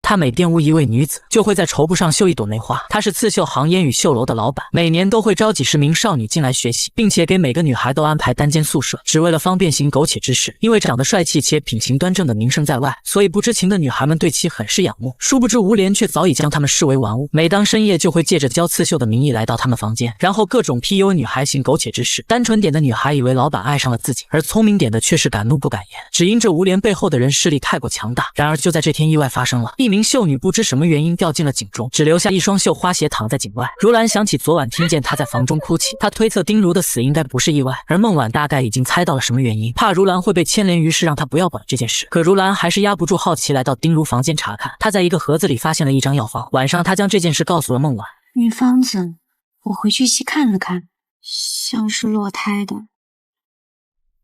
他每玷污一位女子，就会在绸布上绣一朵梅花。他是刺绣行烟雨绣楼的老板，每年都会招几十名少女进来学习，并且给每个女孩都安排单间宿舍，只为了方便行苟且之事。因为长得帅气且品行端正的名声在外，所以不知情的女孩们对其很是仰慕。殊不知吴莲却早已将他们视为玩物，每当深夜就会借着教刺绣的名义来到他们房间，然后各种 PUA 女孩行苟且之事。单纯点的女孩以为老板爱上了自己，而聪明点的却是敢怒不敢言，只因这吴莲背后的人势力太过强大。然而就在这天，意外发生了，一名秀女不知什么原因掉进了井中，只留下一双绣花鞋躺在井外。如兰想起昨晚听见她在房中哭泣，她推测丁如的死应该不是意外，而孟晚大概已经猜到了什么原因，怕如兰会被牵连，于是让她不要管这件事。可如兰还是压不住好奇，来到丁如房间查看。她在一个盒子里发现了一张药方，晚上她将这件事告诉了孟晚。女方子，我回去细看了看，像是落胎的。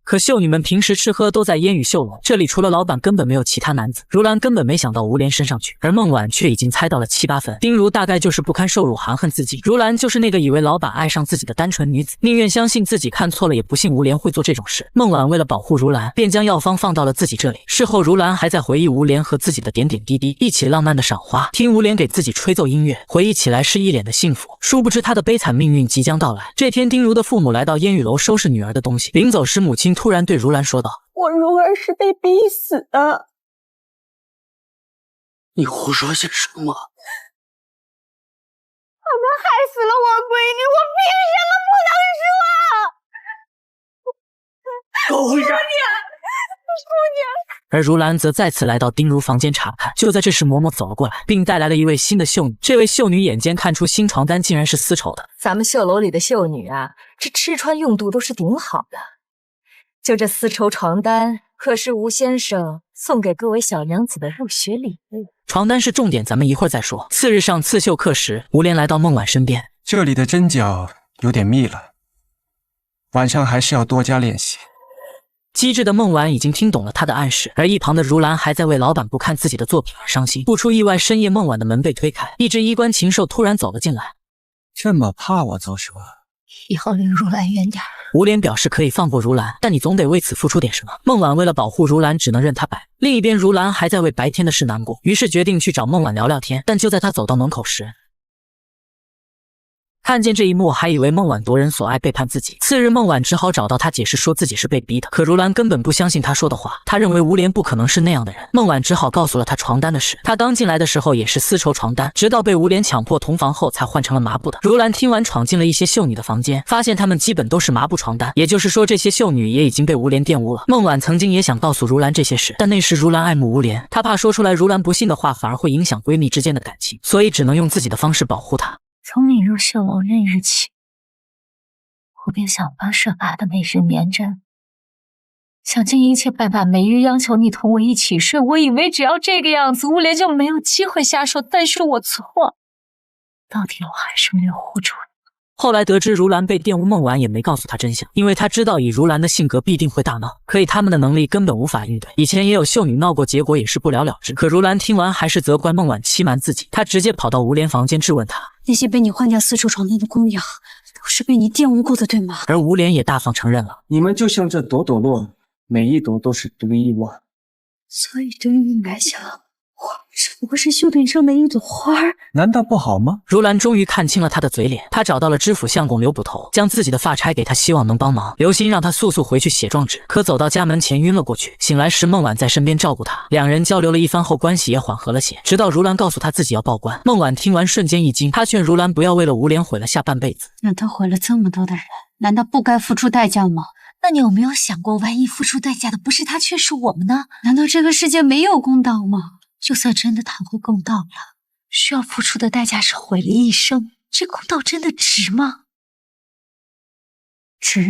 可秀女们平时吃喝都在烟雨绣楼，这里除了老板根本没有其他男子。如兰根本没想到吴莲身上去，而孟晚却已经猜到了7、8分。丁如大概就是不堪受辱，含恨自尽。如兰就是那个以为老板爱上自己的单纯女子，宁愿相信自己看错了，也不信吴莲会做这种事。孟晚为了保护如兰，便将药方放到了自己这里。事后如兰还在回忆吴莲和自己的点点滴滴，一起浪漫的赏花，听吴莲给自己吹奏音乐，回忆起来是一脸的幸福。殊不知她的悲惨命运即将到来。这天，丁如的父母来到烟雨楼收拾女儿的东西，临走时母亲突然对如兰说道：“我如儿是被逼死的。”你胡说些什么？他们害死了我闺女，我凭什么不能说？狗回家！姑娘。而如兰则再次来到丁如房间查看。就在这时，嬷嬷走了过来，并带来了一位新的秀女。这位秀女眼尖看出新床单竟然是丝绸的。咱们绣楼里的秀女啊，这吃穿用度都是顶好的。就这丝绸床单，可是吴先生送给各位小娘子的入学礼物。床单是重点，咱们一会儿再说。次日上刺绣课时，吴莲来到孟晚身边。这里的针脚有点密了，晚上还是要多加练习。机智的孟晚已经听懂了他的暗示，而一旁的如兰还在为老板不看自己的作品而伤心。不出意外，深夜孟晚的门被推开，一只衣冠禽兽突然走了进来。这么怕我奏舌？以后离如兰远点。吴莲表示可以放过如兰，但你总得为此付出点什么。孟晚为了保护如兰，只能任她摆。另一边，如兰还在为白天的事难过，于是决定去找孟晚聊聊天。但就在她走到门口时，看见这一幕，还以为孟晚夺人所爱，背叛自己。次日，孟晚只好找到他解释，说自己是被逼的。可如兰根本不相信他说的话，他认为吴莲不可能是那样的人。孟晚只好告诉了他床单的事。他刚进来的时候也是丝绸床单，直到被吴莲强迫同房后才换成了麻布的。如兰听完，闯进了一些秀女的房间，发现她们基本都是麻布床单，也就是说这些秀女也已经被吴莲玷污了。孟晚曾经也想告诉如兰这些事，但那时如兰爱慕吴莲，她怕说出来如兰不信的话，反而会影响闺蜜之间的感情，所以只能用自己的方式保护她。从你入绣楼那日起，我便想方设法的每日黏着，想尽一切办法每日央求你同我一起睡。我以为只要这个样子，吴莲就没有机会下手，但是我错，到底我还是没有护住你。后来得知如兰被玷污，孟晚也没告诉她真相，因为她知道以如兰的性格必定会大闹，可以他们的能力根本无法应对。以前也有秀女闹过，结果也是不了了之。可如兰听完还是责怪孟晚欺瞒自己，她直接跑到吴莲房间质问她：那些被你换掉丝绸床单的姑娘，都是被你玷污过的，对吗？而吴莲也大方承认了。你们就像这朵朵落，每一朵都是独一无二。所以对于你来讲，我只不过是绣腿上的一朵花儿，难道不好吗？如兰终于看清了他的嘴脸，她找到了知府相公刘捕头，将自己的发差给他，希望能帮忙。刘鑫让他速速回去写状纸，可走到家门前晕了过去。醒来时，孟晚在身边照顾他，两人交流了一番后，关系也缓和了些。直到如兰告诉他自己要报官，孟晚听完瞬间一惊，他劝如兰不要为了吴莲毁了下半辈子。让他毁了这么多的人，难道不该付出代价吗？那你有没有想过，万一付出代价的不是他，却是我们呢？难道这个世界没有公道吗？就算真的谈回公道了，需要付出的代价是毁了一生，这公道真的值吗？值。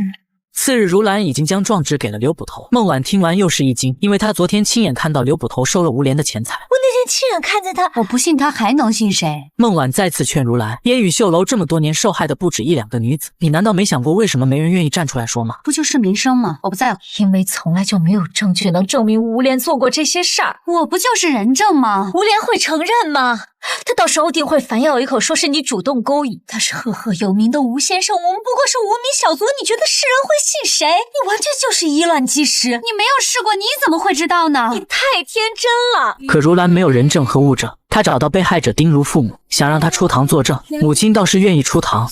次日，如兰已经将状纸给了刘捕头。孟晚听完又是一惊，因为她昨天亲眼看到刘捕头收了吴莲的钱财。我那天亲眼看见他，我不信他还能信谁？孟晚再次劝如兰，烟雨绣楼这么多年受害的不止1、2个女子，你难道没想过为什么没人愿意站出来说吗？不就是名声吗？我不在乎，因为从来就没有证据能证明吴莲做过这些事儿。我不就是人证吗？吴莲会承认吗？他到时候定会反咬一口，说是你主动勾引。他是赫赫有名的吴先生，我们不过是无名小卒，你觉得世人会信谁？你完全就是以卵击石。你没有试过，你怎么会知道呢？你太天真了。可如兰没有人证和物证，她找到被害者丁如父母，想让他出堂作证，母亲倒是愿意出堂。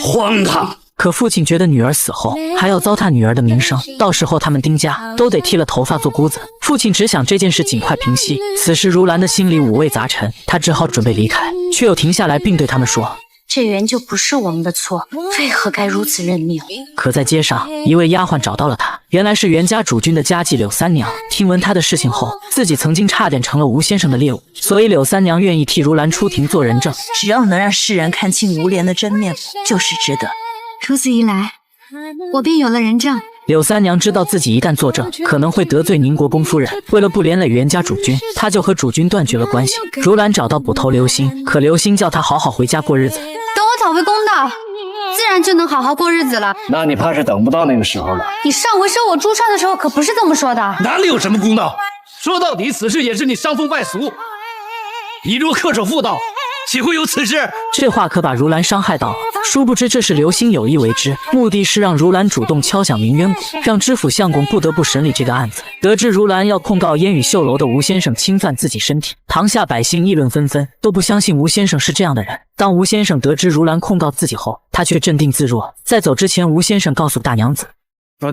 荒唐！可父亲觉得女儿死后还要糟蹋女儿的名声，到时候他们丁家都得剃了头发做姑子。父亲只想这件事尽快平息。此时如兰的心里五味杂陈，她只好准备离开，却又停下来并对他们说：这原就不是我们的错，为何该如此认命？可在街上，一位丫鬟找到了他，原来是袁家主君的家妓柳三娘。听闻他的事情后，自己曾经差点成了吴先生的猎物，所以柳三娘愿意替如兰出庭做人证。只要能让世人看清吴莲的真面目，就是值得。如此一来，我便有了人证。柳三娘知道自己一旦作证，可能会得罪宁国公夫人，为了不连累袁家主君，她就和主君断绝了关系。如兰找到捕头刘星，可刘星叫她好好回家过日子。等我讨回公道，自然就能好好过日子了。那你怕是等不到那个时候了。你上回收我珠串的时候可不是这么说的。哪里有什么公道？说到底，此事也是你伤风败俗。你若恪守妇道，岂会有此事？这话可把如兰伤害到了。殊不知这是刘星有意为之，目的是让如兰主动敲响鸣冤鼓，让知府相公不得不审理这个案子。得知如兰要控告烟雨绣楼的吴先生侵犯自己身体，堂下百姓议论纷纷，都不相信吴先生是这样的人。当吴先生得知如兰控告自己后，他却镇定自若。在走之前，吴先生告诉大娘子：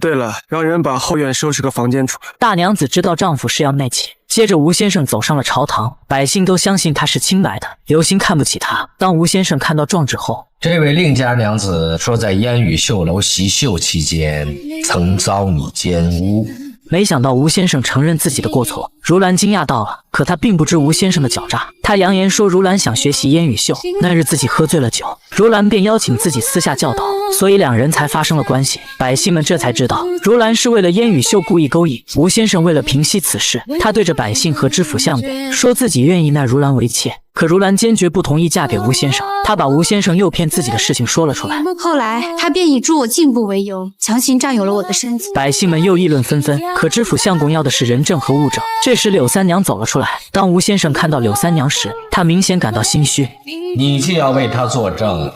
对了，让人把后院收拾个房间出来。大娘子知道丈夫是要内妾。接着吴先生走上了朝堂，百姓都相信他是清白的。刘星看不起他。当吴先生看到状纸后，这位令家娘子说在烟雨绣楼习绣期间曾遭你奸污。没想到吴先生承认自己的过错，如兰惊讶到了。可她并不知吴先生的狡诈，他扬言说如兰想学习烟雨绣，那日自己喝醉了酒，如兰便邀请自己私下教导，所以两人才发生了关系。百姓们这才知道，如兰是为了烟雨绣故意勾引吴先生。为了平息此事，他对着百姓和知府相公说自己愿意纳如兰为妾。可如兰坚决不同意嫁给吴先生，她把吴先生诱骗自己的事情说了出来。后来他便以助我进步为由，强行占有了我的身子。百姓们又议论纷纷，可知府相公要的是人证和物证。这时柳三娘走了出来。当吴先生看到柳三娘时，他明显感到心虚。你既要为他作证，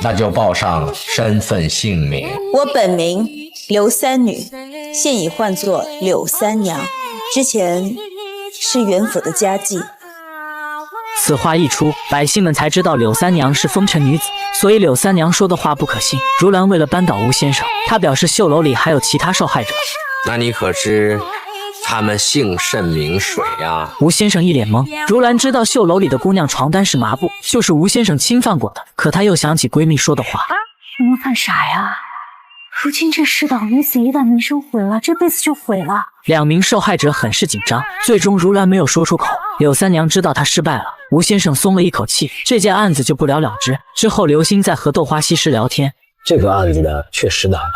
那就报上身份姓名。我本名刘三女，现已唤作柳三娘，之前是袁府的家妓。此话一出，百姓们才知道柳三娘是风尘女子，所以柳三娘说的话不可信。如兰为了扳倒吴先生，她表示绣楼里还有其他受害者。那你可知他们姓甚名谁呀？吴先生一脸懵。如兰知道绣楼里的姑娘床单是麻布，就是吴先生侵犯过的。可她又想起闺蜜说的话，什么犯傻呀？如今这世道，女子一旦名声毁了，这辈子就毁了。两名受害者很是紧张，最终如兰没有说出口。柳三娘知道她失败了，吴先生松了一口气，这件案子就不了了之。之后刘星在和豆花西施聊天，这个案子呢，确实难办，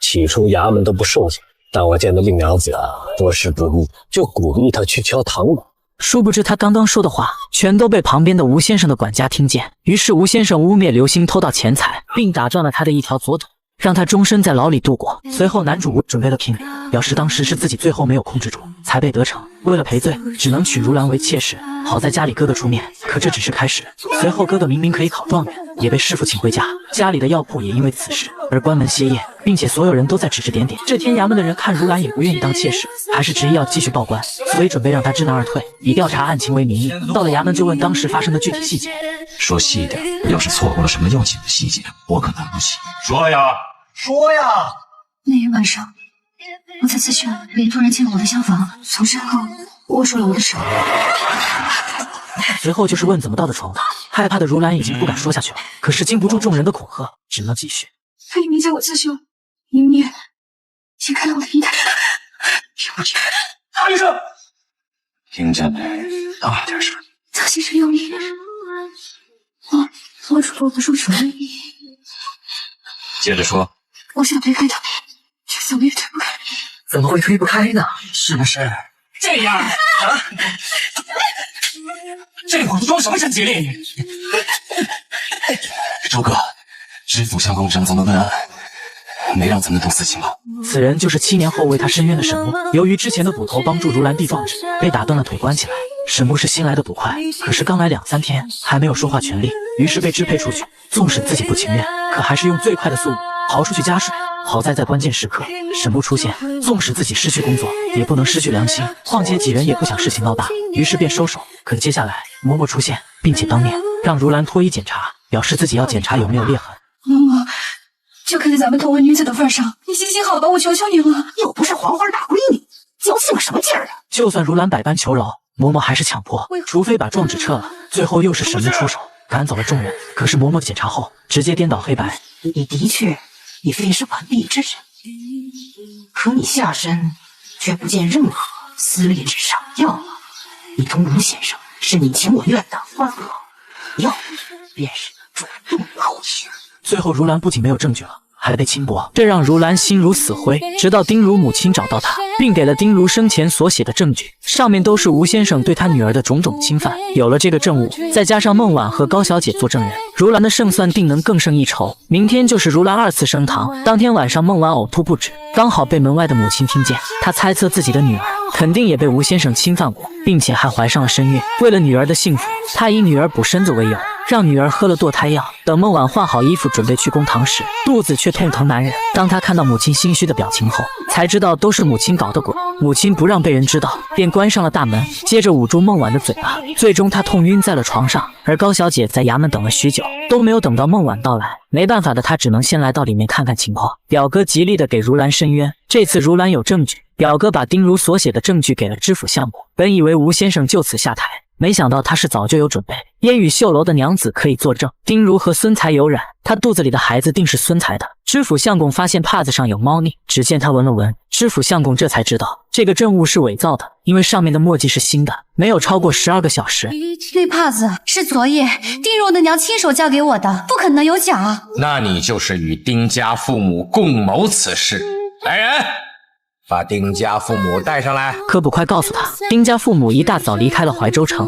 起初衙门都不受信，但我见到令娘子多事不密，就鼓励她去敲堂鼓。殊不知他刚刚说的话全都被旁边的吴先生的管家听见。于是吴先生污蔑刘星偷盗钱财，并打断了他的一条左腿，让他终身在牢里度过。随后男主吴准备了聘礼，表示当时是自己最后没有控制住，才被得逞。为了赔罪，只能娶如兰为妾室。好在家里哥哥出面，可这只是开始。随后哥哥明明可以考状元，也被师傅请回家。家里的药铺也因为此事而关门歇业，并且所有人都在指指点点。这天衙门的人看如兰也不愿意当妾室，还是执意要继续报官，所以准备让他知难而退，以调查案情为名义。到了衙门就问当时发生的具体细节。说细点，要是错过了什么要紧的细节，我可担不起。说呀，说呀！那日晚上，我在自修里突然进了我的厢房，从身后握住了我的手。随后就是问怎么到的床，害怕的如兰已经不敢说下去了，可是经不住众人的恐吓，只能继续。他一面叫我自修，一面掀开了我的衣带，让我去。大医生，听见没？大点声。曹先生用力，我握住了我的双手。接着说。我想推开他，却怎么也推不开。怎么会推不开呢？是不是这样啊？这会儿装什么神机灵？周哥，知府相公让咱们问案，没让咱们动私情吧？此人就是7年后为他伸冤的沈墨。由于之前的捕头帮助如兰递状纸，被打断了腿关起来。沈牧是新来的捕快，可是刚来2、3天，还没有说话权利，于是被支配出去。纵使自己不情愿，可还是用最快的速度逃出去加水。好在在关键时刻，沈牧出现，纵使自己失去工作，也不能失去良心。况且几人也不想事情闹大，于是便收手。可接下来，嬷嬷出现，并且当面让如兰脱衣检查，表示自己要检查有没有裂痕。嬷嬷，就看在咱们同为女子的份上，你行行好吧，我求求你了。又不是黄花大闺女，矫情个什么劲儿啊！就算如兰百般求饶，嬷嬷还是强迫，除非把状纸撤了。最后又是沈牧出手，赶走了众人。可是嬷嬷检查后，直接颠倒黑白。你的确，你非是完璧之人，可你下身却不见任何撕裂之伤。要么你同吴先生是你情我愿的欢和，要么便是主动勾引。最后如兰不仅没有证据了，还被轻薄，这让如兰心如死灰。直到丁如母亲找到她，并给了丁如生前所写的证据，上面都是吴先生对他女儿的种种侵犯。有了这个证物，再加上孟婉和高小姐做证人，如兰的胜算定能更胜一筹。明天就是如兰2次升堂，当天晚上孟婉呕吐不止，刚好被门外的母亲听见。她猜测自己的女儿肯定也被吴先生侵犯过，并且还怀上了身孕。为了女儿的幸福，她以女儿补身子为由，让女儿喝了堕胎药。等孟婉换好衣服准备去公堂时，肚子却痛疼难忍。当她看到母亲心虚的表情后，才知道都是母亲搞的鬼。母亲不让被人知道，便关上了大门，接着捂住孟婉的嘴巴。最终她痛晕在了床上，而高小姐在衙门等了许久，都没有等到孟婉到来。没办法的她只能先来到里面看看情况。表哥极力的给如兰申冤，这次如兰有证据，表哥把丁如所写的证据给了知府相公。本以为吴先生就此下台，没想到他是早就有准备，烟雨绣楼的娘子可以作证，丁如和孙才有染，他肚子里的孩子定是孙才的。知府相公发现帕子上有猫腻，只见他闻了闻，知府相公这才知道这个证物是伪造的，因为上面的墨迹是新的，没有超过12个小时。那帕子是昨夜丁如的娘亲手交给我的，不可能有假。那你就是与丁家父母共谋此事。来人，把丁家父母带上来。柯捕快告诉他，丁家父母一大早离开了怀州城。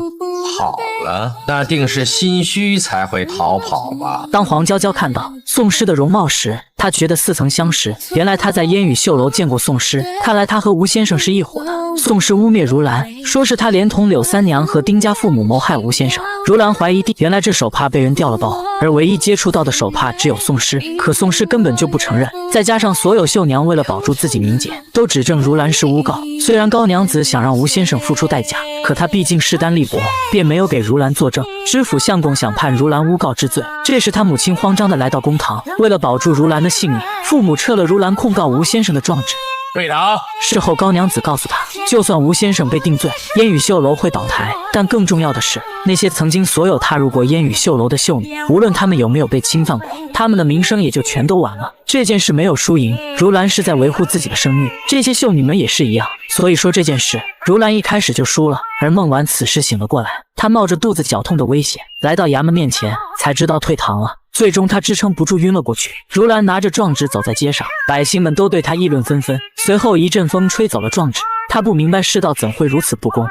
好了，那定是心虚才会逃跑吧。当黄娇娇看到宋诗的容貌时，她觉得似曾相识，原来她在烟雨绣楼见过宋诗，看来她和吴先生是一伙的。宋诗污蔑如兰，说是她连同柳三娘和丁家父母谋害吴先生。如兰怀疑原来这手帕被人掉了包，而唯一接触到的手帕只有宋诗，可宋诗根本就不承认。再加上所有绣娘为了保住自己名节，都指证如兰是诬告。虽然高娘子想让吴先生付出代价，可她毕竟势单力薄，便没有给如兰作证。知府相公想判如兰诬告之罪，这时他母亲慌张地来到公堂，为了保住如兰的性命，父母撤了如兰控告吴先生的状纸。对堂。事后高娘子告诉他，就算吴先生被定罪，烟雨绣楼会倒台，但更重要的是，那些曾经所有踏入过烟雨绣楼的绣女，无论她们有没有被侵犯过，她们的名声也就全都完了。这件事没有输赢，如兰是在维护自己的声誉，这些绣女们也是一样。所以说这件事，如兰一开始就输了。而孟婉此时醒了过来，她冒着肚子绞痛的危险，来到衙门面前，才知道退堂了。最终她支撑不住晕了过去。如兰拿着状纸走在街上，百姓们都对她议论纷纷。随后一阵风吹走了状纸，她不明白世道怎会如此不公。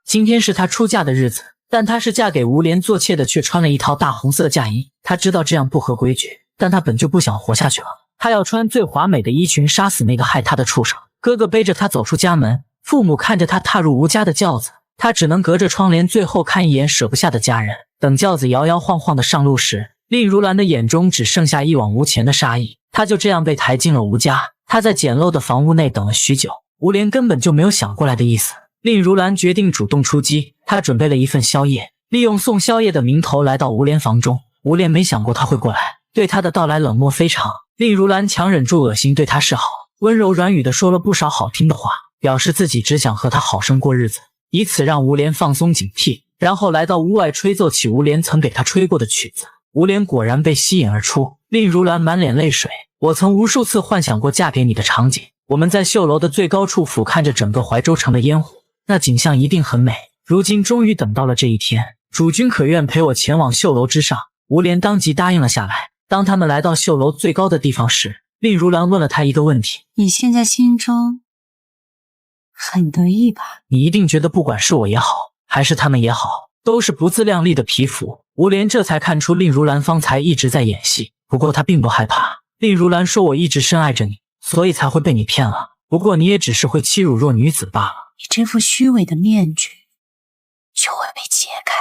今天是她出嫁的日子，但她是嫁给吴莲做妾的，却穿了一套大红色嫁衣。她知道这样不合规矩，但她本就不想活下去了。她要穿最华美的衣裙，杀死那个害她的畜生。哥哥背着她走出家门，父母看着她踏入吴家的轿子，她只能隔着窗帘最后看一眼舍不下的家人。等轿子摇摇晃晃的上路时，令如兰的眼中只剩下一往无前的杀意。她就这样被抬进了吴家。她在简陋的房屋内等了许久，吴莲根本就没有想过来的意思。令如兰决定主动出击，她准备了一份宵夜，利用送宵夜的名头来到吴莲房中。吴莲没想过他会过来，对她的到来冷漠非常。令如兰强忍住恶心，对他示好，温柔软语的说了不少好听的话，表示自己只想和他好生过日子，以此让吴莲放松警惕。然后来到屋外吹奏起吴莲曾给他吹过的曲子。吴莲果然被吸引而出，令如兰满脸泪水。我曾无数次幻想过嫁给你的场景，我们在绣楼的最高处俯瞰着整个怀州城的烟火，那景象一定很美。如今终于等到了这一天，主君可愿陪我前往绣楼之上？吴莲当即答应了下来。当他们来到绣楼最高的地方时，令如兰问了他一个问题：你现在心中很得意吧？你一定觉得不管是我也好，还是他们也好，都是不自量力的皮肤。吴莲这才看出令如兰方才一直在演戏，不过她并不害怕。令如兰说，我一直深爱着你，所以才会被你骗了，不过你也只是会欺辱弱女子罢了。你这副虚伪的面具就会被揭开，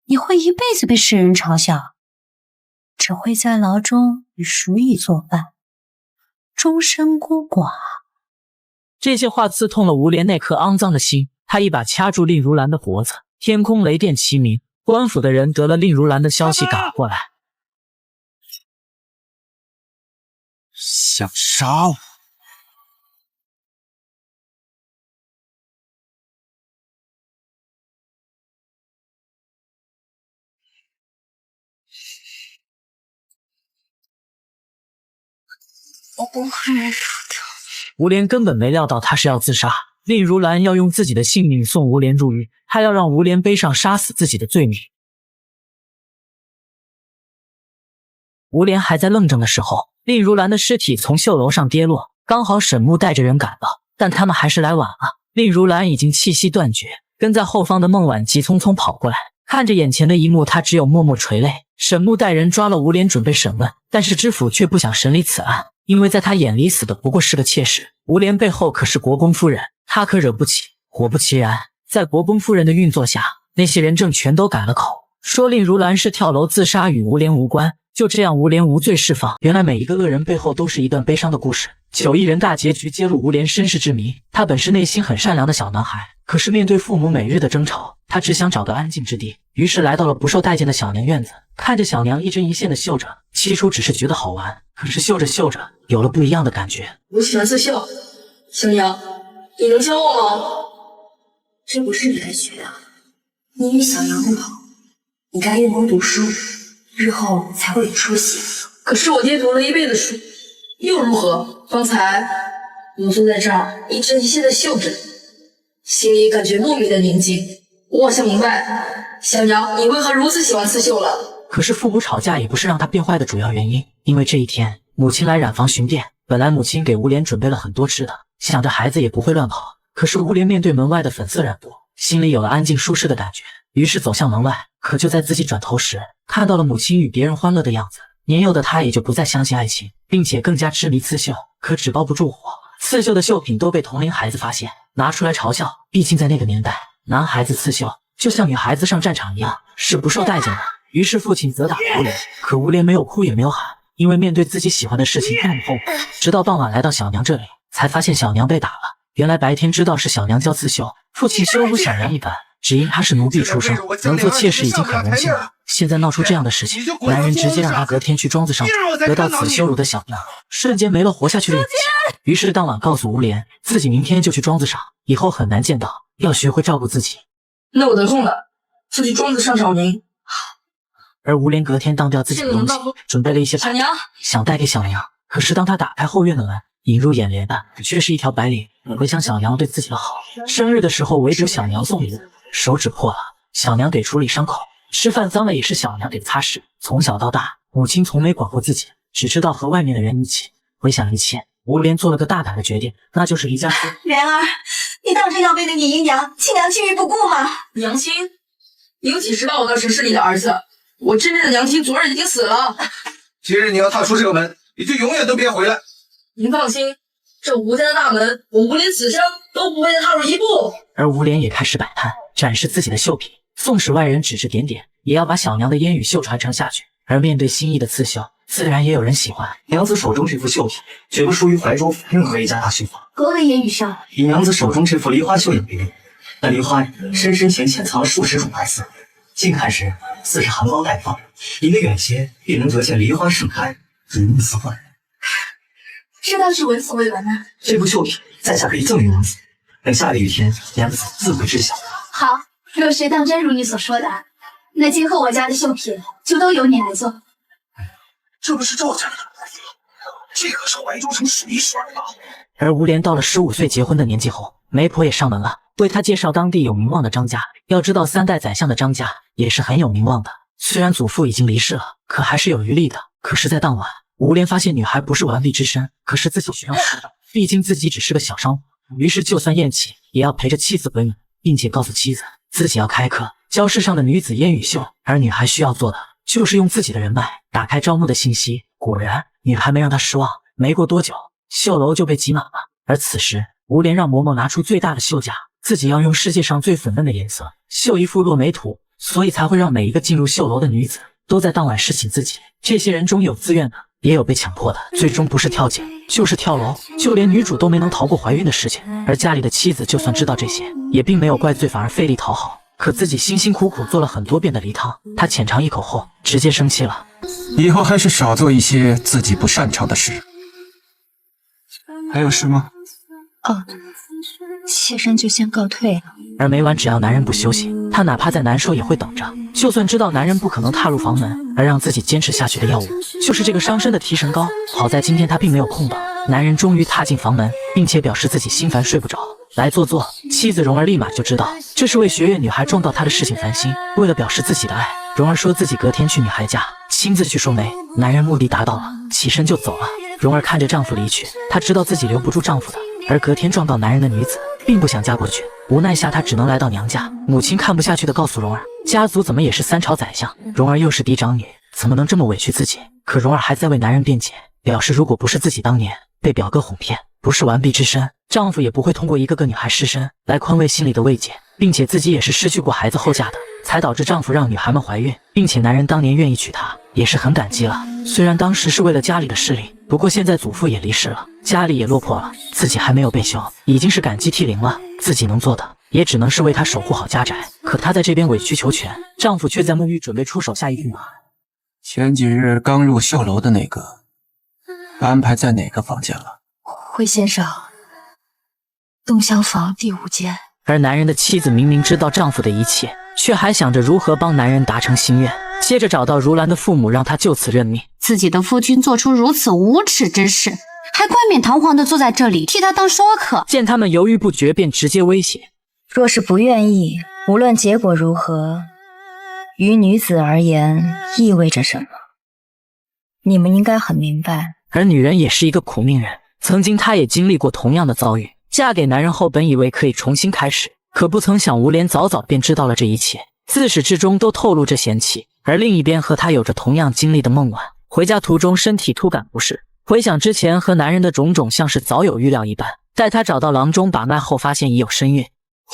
你会一辈子被世人嘲笑，只会在牢中与鼠蚁作伴，终身孤寡。这些话刺痛了吴莲那颗肮脏的心，他一把掐住令如兰的脖子。天空雷电齐鸣，官府的人得了令如兰的消息赶了过来。想杀我？我不会输的。吴莲根本没料到他是要自杀，令如兰要用自己的性命送吴莲入狱，还要让吴莲背上杀死自己的罪名。吴莲还在愣怔的时候，令如兰的尸体从绣楼上跌落，刚好沈木带着人赶到，但他们还是来晚了。令如兰已经气息断绝，跟在后方的孟晚急匆匆跑过来，看着眼前的一幕，他只有默默垂泪。沈木带人抓了吴莲准备审问，但是知府却不想审理此案，因为在他眼里死的不过是个妾室，吴莲背后可是国公夫人，他可惹不起。果不其然，在国公夫人的运作下，那些人证全都改了口，说令如兰是跳楼自杀，与吴莲无关。就这样，吴莲无罪释放。原来每一个恶人背后都是一段悲伤的故事。91人大结局揭露吴莲身世之谜。他本是内心很善良的小男孩，可是面对父母每日的争吵，他只想找个安静之地，于是来到了不受待见的小娘院子，看着小娘一针一线的绣着。起初只是觉得好玩，可是绣着绣着有了不一样的感觉。我喜欢刺绣，小娘，你能教我吗？这不是你该学的，你与小娘不好，你该用功读书，日后才会有出息。可是我爹读了一辈子书，又如何？方才我坐在这儿一针一线的绣着，心里感觉莫名的宁静。我好像明白，小娘你为何如此喜欢刺绣了。可是父母吵架也不是让他变坏的主要原因，因为这一天母亲来染房巡店，本来母亲给吴莲准备了很多吃的，想着孩子也不会乱跑。可是吴莲面对门外的粉色染布，心里有了安静舒适的感觉，于是走向门外。可就在自己转头时，看到了母亲与别人欢乐的样子，年幼的他也就不再相信爱情，并且更加痴迷刺绣。可纸包不住火，刺绣的绣品都被同龄孩子发现，拿出来嘲笑。毕竟在那个年代，男孩子刺绣就像女孩子上战场一样，是不受待见的。于是父亲责打吴莲，可吴莲没有哭也没有喊，因为面对自己喜欢的事情并不后悔。直到傍晚来到小娘这里，才发现小娘被打了。原来白天知道是小娘教刺绣，父亲羞辱小娘一番，只因她是奴婢出身，能做妾室已经很荣幸了。现在闹出这样的事情，男人直接让她隔天去庄子上得到此羞辱的小娘，瞬间没了活下去的勇气。于是当晚告诉吴莲，自己明天就去庄子上，以后很难见到，要学会照顾自己。那我得空了，就去庄子上找您。而吴莲隔天当掉自己的东西，准备了一些小娘想带给小娘。可是当他打开后院的门，引入眼帘的却是一条白领。回想小娘对自己的好，生日的时候围堵小娘送礼物，手指破了，小娘得处理伤口；吃饭脏了也是小娘得擦拭。从小到大，母亲从没管过自己，只知道和外面的人一起。回想一切，吴莲做了个大胆的决定，那就是离家出走。莲儿，你当真要为了你姨娘弃娘弃女不顾吗？娘亲，你有几时把我当成是你的儿子？我真正的娘亲昨日已经死了。今日你要踏出这个门，你就永远都别回来。您放心，这吴家的大门，我吴莲此生都不会再踏入一步。而吴莲也开始摆摊，展示自己的绣品，纵使外人指指点点，也要把小娘的烟雨绣传承下去。而面对心意的刺绣，自然也有人喜欢。娘子手中这幅绣品，绝不属于怀州府任何一家大绣坊。格为烟雨上，以娘子手中这幅梨花绣影为例，那梨花深深潜藏了数十种白色，近看时似是含苞待放，离得远些亦能得见梨花盛开，如梦似幻。这倒是闻所未闻啊！这幅绣品在下可以赠与娘子，等下个雨天，娘子自会知晓。好，若是当真如你所说的，那今后我家的绣品就都由你来做。这不是赵家的儿子，这可是怀州城数一数二的。而吴莲到了15岁结婚的年纪后，媒婆也上门了，为她介绍当地有名望的张家。要知道3代宰相的张家也是很有名望的，虽然祖父已经离世了，可还是有余力的。可是，在当晚，吴莲发现女孩不是完璧之身，可是自己需要吃的，毕竟自己只是个小商户，于是就算厌弃，也要陪着妻子回门，并且告诉妻子自己要开课教世上的女子烟雨绣。而女孩需要做的就是用自己的人脉打开招募的信息。果然，女孩没让她失望，没过多久，绣楼就被挤满了。而此时，吴莲让嬷嬷拿出最大的绣架，自己要用世界上最粉嫩的颜色绣一幅落梅图，所以才会让每一个进入绣楼的女子都在当晚侍寝自己。这些人中有自愿的，也有被强迫的，最终不是跳井就是跳楼，就连女主都没能逃过怀孕的事情。而家里的妻子就算知道这些，也并没有怪罪，反而费力讨好。可自己辛辛苦苦做了很多遍的梨汤，她浅尝一口后直接生气了。以后还是少做一些自己不擅长的事。还有事吗？哦，妾身就先告退了。而每晚只要男人不休息，她哪怕再难受也会等着。就算知道男人不可能踏入房门，而让自己坚持下去的药物就是这个伤身的提神膏。好在今天她并没有空档，男人终于踏进房门，并且表示自己心烦睡不着，来坐坐。妻子蓉儿立马就知道这是为学院女孩撞到她的事情烦心。为了表示自己的爱，蓉儿说自己隔天去女孩家亲自去收眉。男人目的达到了，起身就走了。蓉儿看着丈夫离去，她知道自己留不住丈夫的。而隔天撞到男人的女子并不想嫁过去，无奈下她只能来到娘家。母亲看不下去的告诉蓉儿，家族怎么也是3朝宰相，蓉儿又是嫡长女，怎么能这么委屈自己？可蓉儿还在为男人辩解，表示如果不是自己当年被表哥哄骗，不是完璧之身，丈夫也不会通过一个个女孩失身来宽慰心里的慰藉，并且自己也是失去过孩子后嫁的，才导致丈夫让女孩们怀孕，并且男人当年愿意娶她也是很感激了。虽然当时是为了家里的势力，不过现在祖父也离世了，家里也落魄了，自己还没有被休，已经是感激涕零了。自己能做的也只能是为他守护好家宅。可她在这边委曲求全，丈夫却在沐浴准备出手下一句话。前几日刚入绣楼的那个安排在哪个房间了？回先生，东厢房第5间。而男人的妻子明明知道丈夫的一切，却还想着如何帮男人达成心愿。接着找到如兰的父母，让他就此认命。自己的夫君做出如此无耻之事，还冠冕堂皇的坐在这里替他当说客。见他们犹豫不决，便直接威胁：若是不愿意，无论结果如何，于女子而言意味着什么，你们应该很明白。而女人也是一个苦命人，曾经她也经历过同样的遭遇。嫁给男人后，本以为可以重新开始，可不曾想吴莲早早便知道了这一切，自始至终都透露着嫌弃。而另一边和她有着同样经历的孟婉，回家途中身体突感不适，回想之前和男人的种种，像是早有预料一般。待她找到郎中把脉后，发现已有身孕。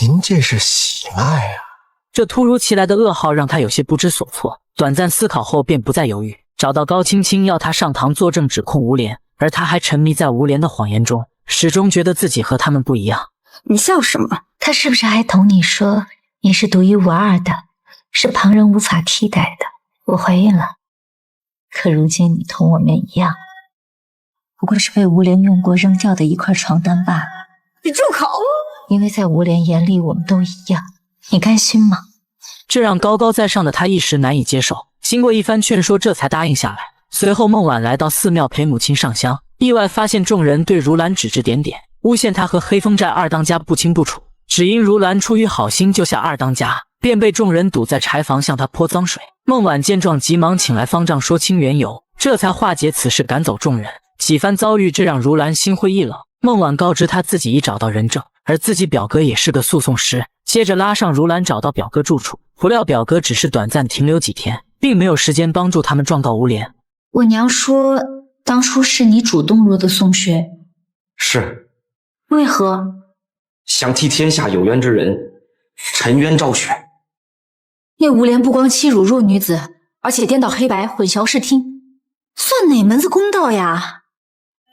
您这是喜脉啊！这突如其来的噩耗让她有些不知所措，短暂思考后便不再犹豫，找到高青青要她上堂作证指控吴莲。而她还沉迷在吴莲的谎言中，始终觉得自己和他们不一样。你笑什么？他是不是还同你说你是独一无二的，是旁人无法替代的？我怀孕了，可如今你同我们一样，不过是被吴莲用过扔掉的一块床单罢了。你住口！因为在吴莲眼里我们都一样，你甘心吗？这让高高在上的他一时难以接受，经过一番劝说，这才答应下来。随后孟婉来到寺庙陪母亲上香，意外发现众人对如兰指指点点，诬陷她和黑风寨二当家不清不楚，只因如兰出于好心救下二当家，便被众人堵在柴房向她泼脏水。孟婉见状急忙请来方丈说清缘由，这才化解此事，赶走众人。几番遭遇，这让如兰心灰意冷。孟婉告知她自己已找到人证，而自己表哥也是个诉讼师，接着拉上如兰找到表哥住处，不料表哥只是短暂停留几天，并没有时间帮助他们状告吴莲。我娘说当初是你主动入的宋穴。是。为何？想替天下有冤之人沉冤昭雪。那吴莲不光欺辱弱女子，而且颠倒黑白，混淆视听，算哪门子公道呀？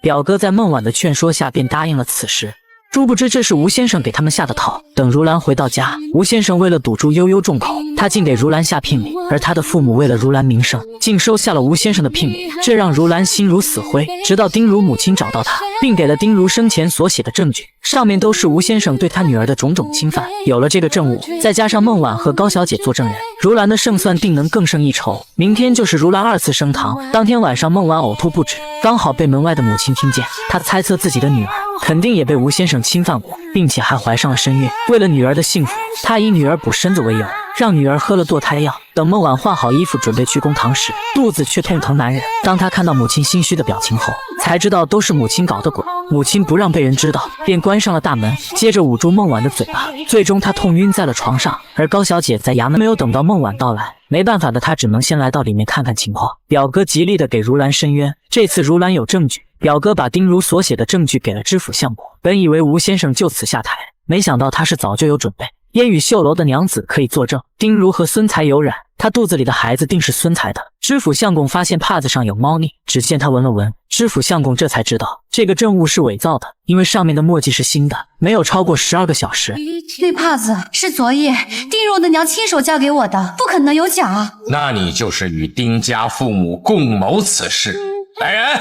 表哥在孟婉的劝说下便答应了此事，殊不知这是吴先生给他们下的套。等如兰回到家，吴先生为了堵住悠悠众口，他竟给如兰下聘礼，而他的父母为了如兰名声，竟收下了吴先生的聘礼，这让如兰心如死灰。直到丁如母亲找到他，并给了丁如生前所写的证据，上面都是吴先生对他女儿的种种侵犯。有了这个证物，再加上孟婉和高小姐做证人，如兰的胜算定能更胜一筹。明天就是如兰2次升堂，当天晚上孟婉呕吐不止，刚好被门外的母亲听见。她猜测自己的女儿肯定也被吴先生侵犯过，并且还怀上了身孕。为了女儿的幸福，她以女儿补身子为由，让女儿喝了堕胎药。等孟婉换好衣服准备去公堂时，肚子却痛疼难忍。当她看到母亲心虚的表情后，才知道都是母亲搞的鬼。母亲不让被人知道，便关上了大门，接着捂住孟婉的嘴巴。最终她痛晕在了床上。而高小姐在衙门没有等到孟婉到来，没办法的她只能先来到里面看看情况。表哥极力的给如兰伸冤，这次如兰有证据，表哥把丁如所写的证据给了知府相公，本以为吴先生就此下台，没想到他是早就有准备。烟雨绣楼的娘子可以作证，丁如和孙才有染，他肚子里的孩子定是孙才的。知府相公发现帕子上有猫腻，只见他闻了闻，知府相公这才知道这个证物是伪造的，因为上面的墨迹是新的，没有超过12个小时。绿帕子是昨夜丁如的娘亲手交给我的，不可能有假。那你就是与丁家父母共谋此事。来人，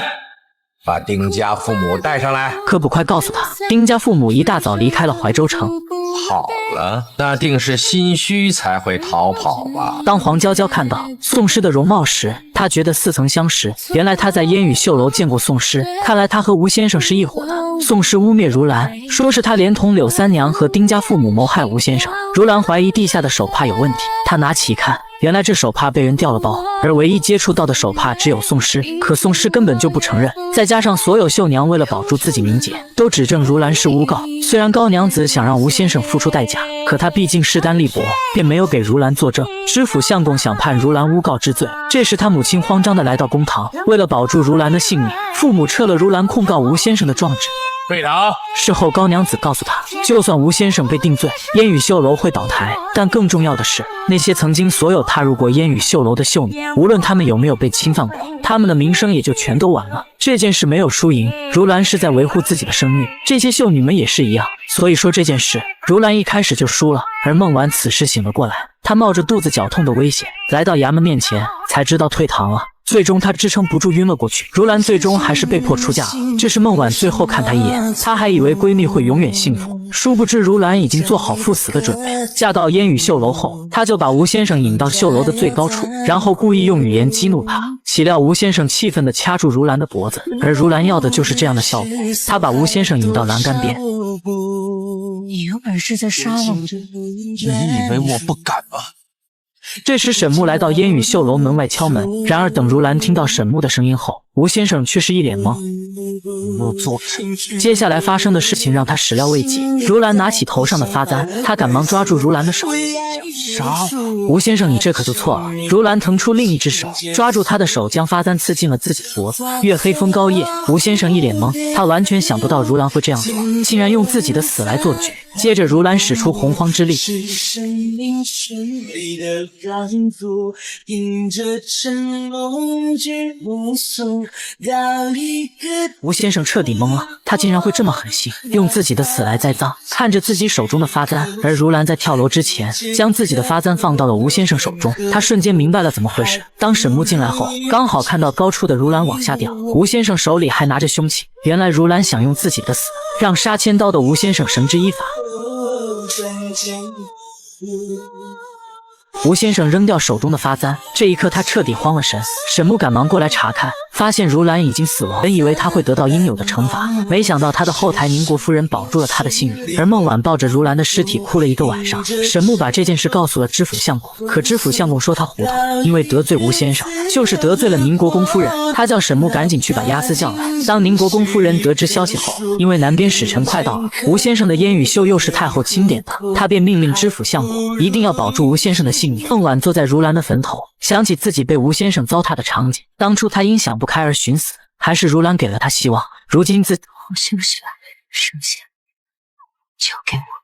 把丁家父母带上来。科普快告诉他，丁家父母一大早离开了怀州城。好了，那定是心虚才会逃跑吧。当黄娇娇看到宋诗的容貌时，她觉得似曾相识，原来她在烟雨绣楼见过宋诗，看来她和吴先生是一伙的。宋诗污蔑如兰，说是她连同柳三娘和丁家父母谋害吴先生。如兰怀疑地下的手帕有问题，她拿起一看，原来这手帕被人调了包，而唯一接触到的手帕只有宋诗，可宋诗根本就不承认。再加上所有绣娘为了保住自己名节，都指证如兰是诬告。虽然高娘子想让吴先生付出代价，可她毕竟势单力薄，便没有给如兰作证。知府相公想判如兰诬告之罪，这时他母亲慌张地来到公堂，为了保住如兰的性命，父母撤了如兰控告吴先生的状纸。跪倒！事后高娘子告诉他，就算吴先生被定罪，烟雨绣楼会倒台，但更重要的是，那些曾经所有踏入过烟雨绣楼的绣女，无论她们有没有被侵犯过，她们的名声也就全都完了。这件事没有输赢，如兰是在维护自己的声誉，这些绣女们也是一样。所以说这件事，如兰一开始就输了。而孟婉此时醒了过来，她冒着肚子绞痛的危险来到衙门面前，才知道退堂了。最终他支撑不住晕了过去，如兰最终还是被迫出嫁了。这是孟婉最后看他一眼，她还以为闺蜜会永远幸福，殊不知如兰已经做好赴死的准备。嫁到烟雨绣楼后，她就把吴先生引到绣楼的最高处，然后故意用语言激怒他。岂料吴先生气愤地掐住如兰的脖子，而如兰要的就是这样的效果。他把吴先生引到栏杆边，你有本事再杀了我！你以为我不敢吗？这时沈木来到烟雨绣楼门外敲门，然而等如兰听到沈木的声音后，吴先生却是一脸懵。接下来发生的事情让他始料未及。如兰拿起头上的发簪，他赶忙抓住如兰的手。杀我！吴先生，你这可就错了。如兰腾出另一只手，抓住他的手，将发簪刺进了自己的脖子。月黑风高夜，吴先生一脸懵，他完全想不到如兰会这样做，竟然用自己的死来做局。接着如兰使出洪荒之力，吴先生彻底懵了，他竟然会这么狠心，用自己的死来栽赃。看着自己手中的发簪，而如兰在跳楼之前将自己的发簪放到了吴先生手中，他瞬间明白了怎么回事。当沈木进来后，刚好看到高处的如兰往下掉，吴先生手里还拿着凶器，原来如兰想用自己的死让杀千刀的吴先生绳之以法。吴先生扔掉手中的发簪，这一刻他彻底慌了神。沈木赶忙过来查看，发现如兰已经死亡。本以为他会得到应有的惩罚，没想到他的后台宁国夫人保住了他的性命。而孟婉抱着如兰的尸体哭了一个晚上。沈木把这件事告诉了知府相公，可知府相公说他糊涂，因为得罪吴先生就是得罪了宁国公夫人。他叫沈木赶紧去把押司叫来。当宁国公夫人得知消息后，因为南边使臣快到了，吴先生的烟雨绣又是太后钦点的，他便命令知府相公一定要保住吴先生的性命。孟婉坐在如兰的坟头，想起自己被吴先生糟蹋的场景，当初他因想不开而寻死，还是如兰给了他希望。如今活生下来，剩下交给我。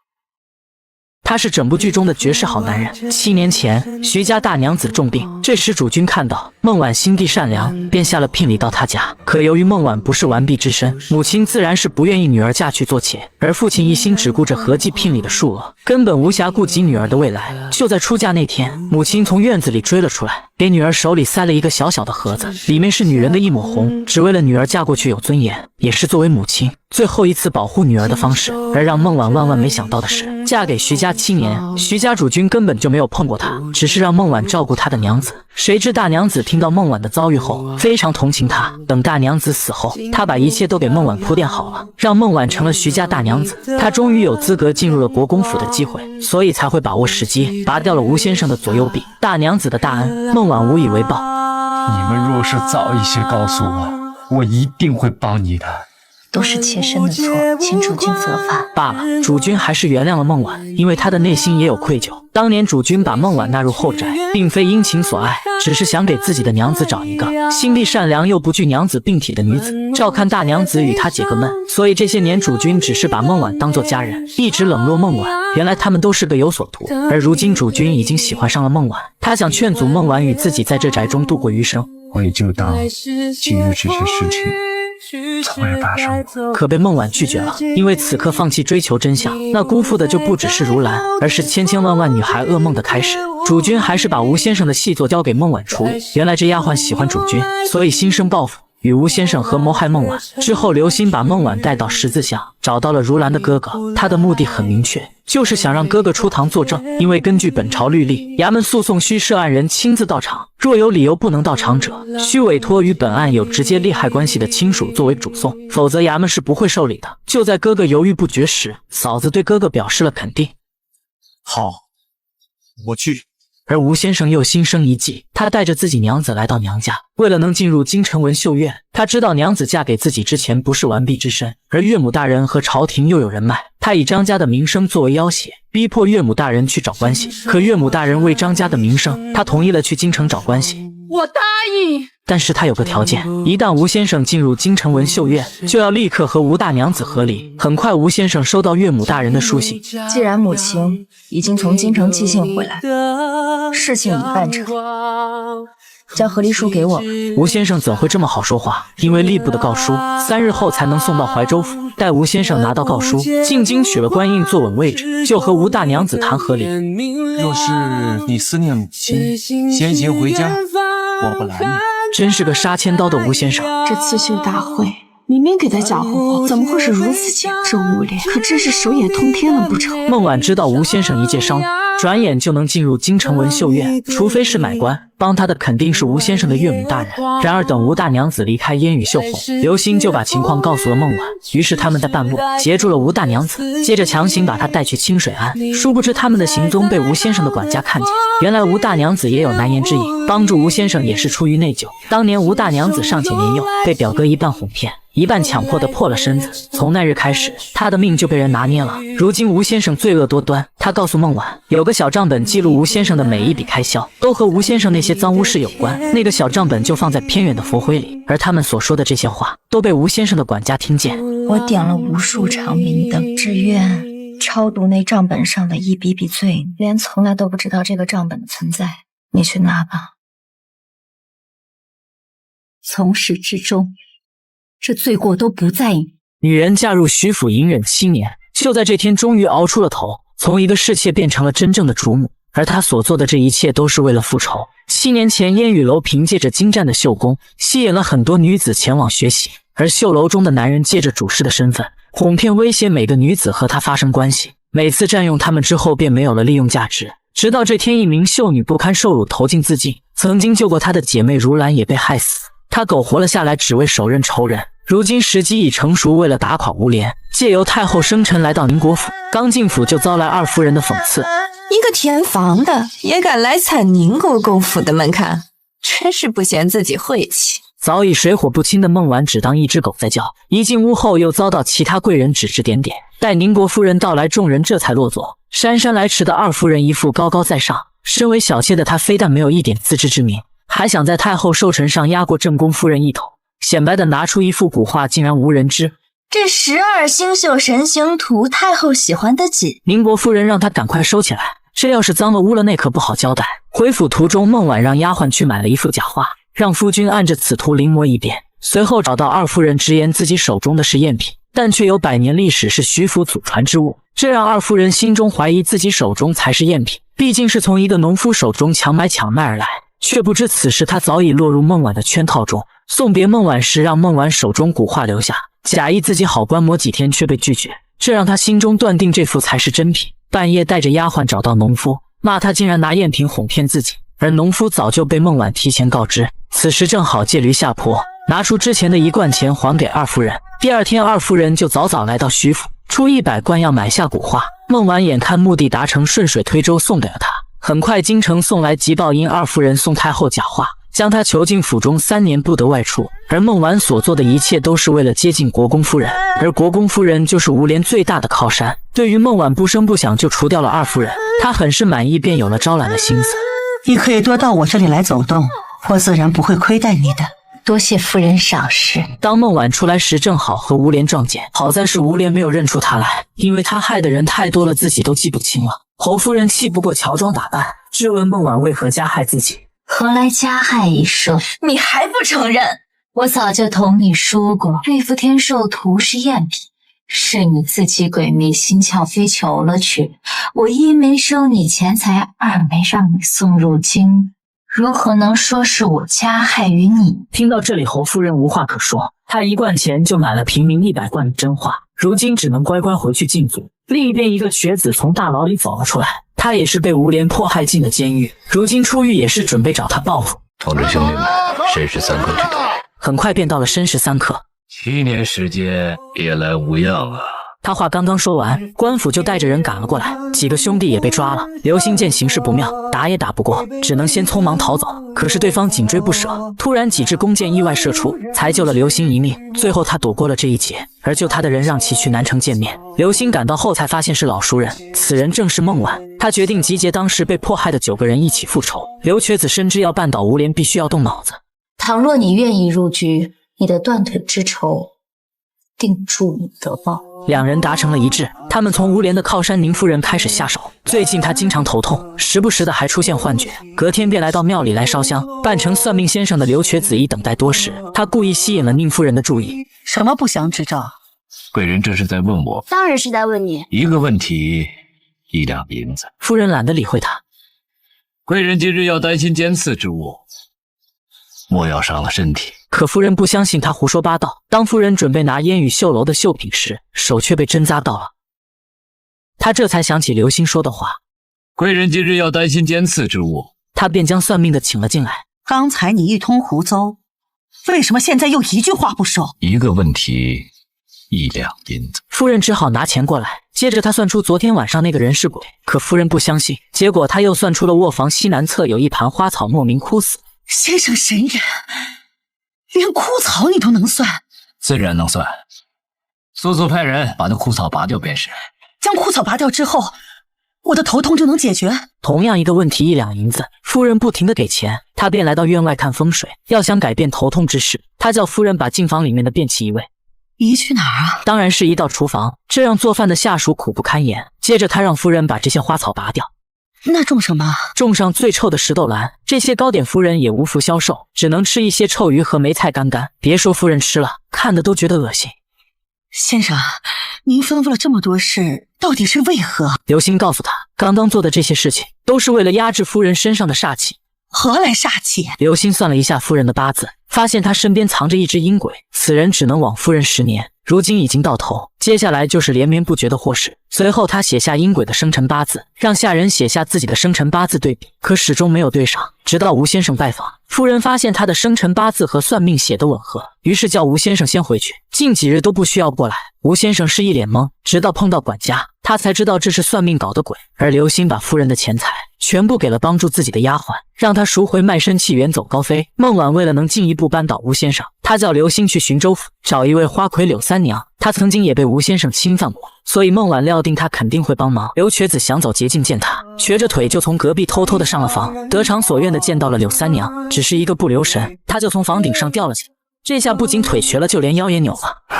他是整部剧中的绝世好男人。7年前，徐家大娘子重病，这时主君看到孟婉心地善良，便下了聘礼到他家。可由于孟婉不是完璧之身，母亲自然是不愿意女儿嫁去做妾，而父亲一心只顾着合计聘礼的数额，根本无暇顾及女儿的未来。就在出嫁那天，母亲从院子里追了出来，给女儿手里塞了一个小小的盒子，里面是女人的一抹红，只为了女儿嫁过去有尊严，也是作为母亲最后一次保护女儿的方式。而让孟婉万万没想到的是，嫁给徐家7年，徐家主君根本就没有碰过她，只是让孟婉照顾她的娘子。谁知大娘子听到孟婉的遭遇后，非常同情她。等大娘子死后，她把一切都给孟婉铺垫好了，让孟婉成了徐家大娘子。她终于有资格进入了国公府的机会，所以才会把握时机，拔掉了吴先生的左右臂。大娘子的大恩，孟婉无以为报。你们若是早一些告诉我，我一定会帮你的。都是妾身的错，请主君责罚。罢了，主君还是原谅了孟婉，因为他的内心也有愧疚。当年主君把孟婉纳入后宅，并非因情所爱，只是想给自己的娘子找一个心地善良又不惧娘子病体的女子，照看大娘子与她解个闷。所以这些年主君只是把孟婉当作家人，一直冷落孟婉。原来他们都是各有所图，而如今主君已经喜欢上了孟婉，他想劝阻孟婉与自己在这宅中度过余生。我也就当今日这些事情从未发生过，可被孟婉拒绝了。因为此刻放弃追求真相，那辜负的就不只是如兰，而是千千万万女孩噩梦的开始。主君还是把吴先生的细作交给孟婉处理。原来这丫鬟喜欢主君，所以心生报复，与吴先生合谋害孟婉。之后刘歆把孟婉带到十字巷，找到了如兰的哥哥，他的目的很明确，就是想让哥哥出堂作证。因为根据本朝律例，衙门诉讼需涉案人亲自到场，若有理由不能到场者，需委托与本案有直接利害关系的亲属作为主讼，否则衙门是不会受理的。就在哥哥犹豫不决时，嫂子对哥哥表示了肯定。好，我去。而吴先生又心生一计，他带着自己娘子来到娘家，为了能进入京城文秀院，他知道娘子嫁给自己之前不是完璧之身，而岳母大人和朝廷又有人脉，他以张家的名声作为要挟，逼迫岳母大人去找关系。可岳母大人为张家的名声，他同意了去京城找关系。我答应，但是他有个条件，一旦吴先生进入京城文秀院，就要立刻和吴大娘子和离。很快吴先生收到岳母大人的书信，既然母亲已经从京城寄信回来，事情已办成，将和离书给我。吴先生怎会这么好说话？因为吏部的告书3日后才能送到怀州府，待吴先生拿到告书，进京取了官印坐稳位置，就和吴大娘子谈和离。若是你思念母亲，先行回家，我不拦你。真是个杀千刀的吴先生。这刺绣大会明明给他搅和好，怎么会是如此强？这无脸可真是手眼通天了不成？孟婉知道吴先生一介商人，转眼就能进入京城文秀院，除非是买官，帮他的肯定是吴先生的岳母大人。然而等吴大娘子离开烟雨秀后，刘歆就把情况告诉了孟婉，于是他们在半路截住了吴大娘子，接着强行把她带去清水庵。殊不知他们的行踪被吴先生的管家看见，原来吴大娘子也有难言之隐，帮助吴先生也是出于内疚。当年吴大娘子尚且年幼，被表哥一半哄骗，一半强迫的破了身子，从那日开始，他的命就被人拿捏了。如今吴先生罪恶多端，他告诉孟婉，有个小账本记录吴先生的每一笔开销，都和吴先生那些脏污事有关。那个小账本就放在偏远的佛灰里，而他们所说的这些话，都被吴先生的管家听见。我点了无数场明灯，只愿超度那账本上的一笔笔罪，连从来都不知道这个账本的存在。你去拿吧。从始至终，这罪过都不在你。女人嫁入徐府隐忍7年，就在这天终于熬出了头，从一个侍妾变成了真正的主母。而她所做的这一切都是为了复仇。7年前，烟雨楼凭借着精湛的绣工，吸引了很多女子前往学习，而绣楼中的男人借着主事的身份，哄骗威胁每个女子和他发生关系。每次占用他们之后，便没有了利用价值。直到这天，一名秀女不堪受辱投井自尽，曾经救过她的姐妹如兰也被害死。她苟活了下来，只为手刃仇人。如今时机已成熟，为了打垮吴莲，借由太后生辰来到宁国府。刚进府就遭来二夫人的讽刺，一个填房的也敢来踩宁国公府的门槛，真是不嫌自己晦气。早已水火不侵的孟婉只当一只狗在叫，一进屋后又遭到其他贵人指指点点。待宁国夫人到来，众人这才落座。姗姗来迟的二夫人一副高高在上，身为小妾的她非但没有一点自知之明，还想在太后寿辰上压过正宫夫人一头，显摆的拿出一幅古画，竟然无人知。这12星宿神行图，太后喜欢得紧。宁国夫人让她赶快收起来，这要是脏了污了那可不好交代。回府途中，孟婉让丫鬟去买了一幅假画，让夫君按着此图临摹一遍。随后找到二夫人，直言自己手中的是赝品，但却有100年历史，是徐府祖传之物。这让二夫人心中怀疑自己手中才是赝品，毕竟是从一个农夫手中强买强卖而来。却不知此时他早已落入孟婉的圈套中。送别孟婉时，让孟婉手中古画留下，假意自己好观摩几天，却被拒绝，这让他心中断定这幅才是真品。半夜带着丫鬟找到农夫，骂他竟然拿赝品哄骗自己，而农夫早就被孟婉提前告知。此时正好借驴下坡，拿出之前的1贯钱还给二夫人。第二天，二夫人就早早来到徐府，出100贯要买下古画。孟婉眼看目的达成，顺水推舟送给了他。很快京城送来急报，因二夫人送太后假画，将他囚禁府中3年不得外出。而孟婉所做的一切都是为了接近国公夫人，而国公夫人就是吴莲最大的靠山。对于孟婉不声不响就除掉了二夫人，他很是满意，便有了招揽的心思。你可以多到我这里来走动，我自然不会亏待你的。多谢夫人赏识。当孟婉出来时，正好和吴莲撞见。好在是吴莲没有认出他来，因为他害的人太多了，自己都记不清了。侯夫人气不过乔装打扮，质问孟婉为何加害自己。何来加害一说？你还不承认？我早就同你说过，这副天寿图是赝品，是你自己鬼迷心窍非求了去。我一没收你钱财，二没让你送入京，如何能说是我加害于你？听到这里，侯夫人无话可说。她1贯钱就买了平民100贯的真话，如今只能乖乖回去禁足。另一边，一个学子从大牢里走了出来，他也是被吴莲迫害进了监狱，如今出狱也是准备找他报复。通知兄弟们，申时3刻之到。很快便到了申时3刻。7年时间，别来无恙啊！他话刚刚说完，官府就带着人赶了过来，几个兄弟也被抓了。刘星见形势不妙，打也打不过，只能先匆忙逃走。可是对方紧追不舍，突然几支弓箭意外射出，才救了刘星一命。最后他躲过了这一劫，而救他的人让其去南城见面。刘星赶到后才发现是老熟人，此人正是孟婉。他决定集结当时被迫害的9个人一起复仇。刘瘸子深知要扳倒吴莲必须要动脑子。倘若你愿意入局，你的断腿之仇定助你得报。2人达成了一致，他们从吴莲的靠山宁夫人开始下手。最近他经常头痛，时不时的还出现幻觉，隔天便来到庙里来烧香。扮成算命先生的刘瘸子已等待多时，他故意吸引了宁夫人的注意。什么不祥之兆？贵人这是在问我，当然是在问你。一个问题，1两银子。夫人懒得理会他。贵人今日要担心尖刺之物，莫要伤了身体。可夫人不相信他胡说八道。当夫人准备拿烟雨绣楼的绣品时，手却被针扎到了。他这才想起刘星说的话，贵人今日要担心尖刺之物，他便将算命的请了进来。刚才你一通胡诌，为什么现在又一句话不说？一个问题，1两银子。夫人只好拿钱过来。接着他算出昨天晚上那个人是鬼，可夫人不相信。结果他又算出了卧房西南侧有一盘花草莫名枯死。先生神人，连枯草你都能算？自然能算。速速派人把那枯草拔掉便是。将枯草拔掉之后，我的头痛就能解决？同样一个问题，1两银子。夫人不停地给钱，他便来到院外看风水，要想改变头痛之事。他叫夫人把进房里面的便器移位。移去哪儿啊？当然是移到厨房，这让做饭的下属苦不堪言。接着他让夫人把这些花草拔掉。那种什么？种上最臭的石豆兰。这些糕点夫人也无福消受，只能吃一些臭鱼和梅菜干干。别说夫人吃了，看的都觉得恶心。先生，您吩咐了这么多事，到底是为何？刘星告诉他，刚刚做的这些事情都是为了压制夫人身上的煞气。何来煞气？刘星算了一下夫人的八字，发现她身边藏着一只阴鬼，此人只能枉夫人10年。如今已经到头，接下来就是连绵不绝的祸事。随后他写下阴鬼的生辰八字，让下人写下自己的生辰八字对比，可始终没有对上。直到吴先生拜访，夫人发现他的生辰八字和算命写的吻合，于是叫吴先生先回去，近几日都不需要过来。吴先生是一脸懵，直到碰到管家，他才知道这是算命搞的鬼。而刘星把夫人的钱财全部给了帮助自己的丫鬟，让他赎回卖身契，远走高飞。孟婉为了能进一步扳倒吴先生，他叫刘星去寻州府找一位花魁柳三娘，他曾经也被吴先生侵犯过，所以孟婉料定他肯定会帮忙。刘瘸子想走捷径见他，瘸着腿就从隔壁偷偷的上了房，得偿所愿的见到了柳三娘，只是一个不留神，他就从房顶上掉了下来。这下不仅腿瘸了，就连腰也扭了。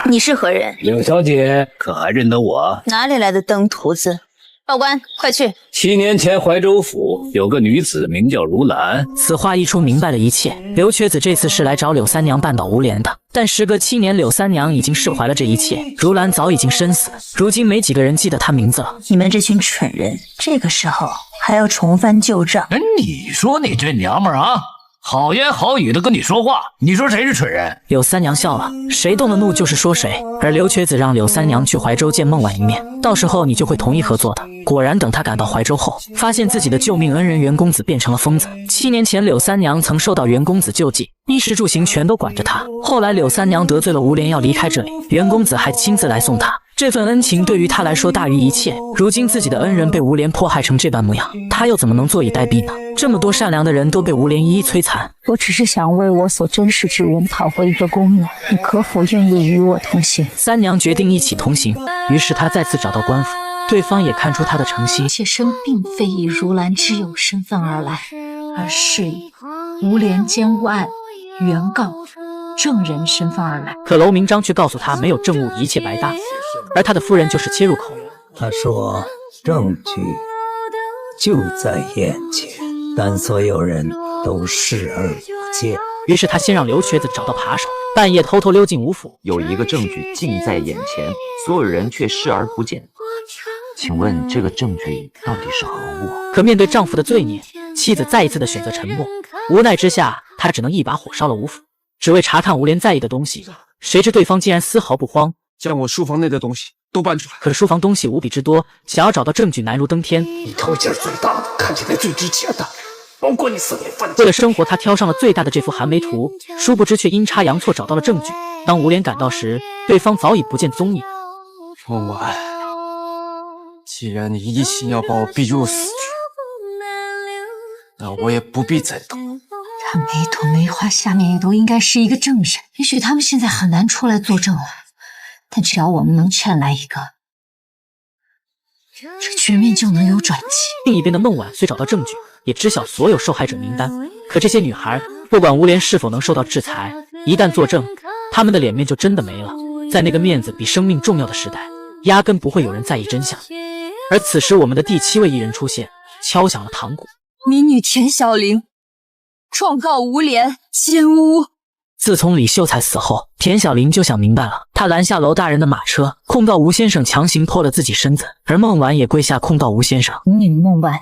你是何人？柳小姐可还认得我？哪里来的登徒子？报官，快去！7年前怀州府有个女子名叫如兰。此话一出，明白了一切。刘瘸子这次是来找柳三娘扳倒吴莲的，但时隔7年，柳三娘已经释怀了这一切，如兰早已经身死，如今没几个人记得她名字了。你们这群蠢人，这个时候还要重翻旧账？你说你这娘们儿啊！好言好语的跟你说话，你说谁是蠢人？柳三娘笑了，谁动了怒就是说谁。而刘瘸子让柳三娘去怀州见孟婉一面，到时候你就会同意合作的。果然，等他赶到怀州后，发现自己的救命恩人袁公子变成了疯子。7年前，柳三娘曾受到袁公子救济，衣食住行全都管着他。后来柳三娘得罪了吴莲，要离开这里，袁公子还亲自来送他。这份恩情对于他来说大于一切。如今自己的恩人被吴莲迫害成这般模样，他又怎么能坐以待毙呢？这么多善良的人都被吴莲一一摧残。我只是想为我所珍视之人讨回一个公道，你可否愿意与我同行？三娘决定一起同行，于是她再次找到官府，对方也看出她的诚心。妾身并非以如兰之友身份而来，而是以吴莲奸污案原告证人身份而来。可楼明章却告诉他没有证物，一切白搭，而他的夫人就是切入口。他说证据就在眼前，但所有人都视而不见。于是他先让刘瘸子找到扒手，半夜偷偷溜进吴府。有一个证据近在眼前，所有人却视而不见，请问这个证据到底是何物？可面对丈夫的罪孽，妻子再一次的选择沉默。无奈之下，他只能一把火烧了吴府，只为查看吴莲在意的东西。谁知对方竟然丝毫不慌，将我书房内的东西都搬出来。可书房东西无比之多，想要找到证据难如登天。你头劲最大的，看起来最值钱的，包括你4年犯为了生活，他挑上了最大的这幅寒梅图，殊不知却阴差阳错找到了证据。当吴莲赶到时，对方早已不见踪影。孟晚，既然你一心要把我逼入死局，那我也不必再等。他梅图梅花下面也都应该是一个证人，也许他们现在很难出来作证了，但只要我们能劝来一个，这局面就能有转机。另一边的孟晚虽找到证据，也知晓所有受害者名单，可这些女孩不管吴莲是否能受到制裁，一旦作证，她们的脸面就真的没了。在那个面子比生命重要的时代，压根不会有人在意真相。而此时我们的第7位艺人出现，敲响了堂鼓。民女田小玲状告吴莲奸污。自从李秀才死后，田小玲就想明白了，她拦下楼大人的马车，控告吴先生强行脱了自己身子，而孟晚也跪下控告吴先生。你孟晚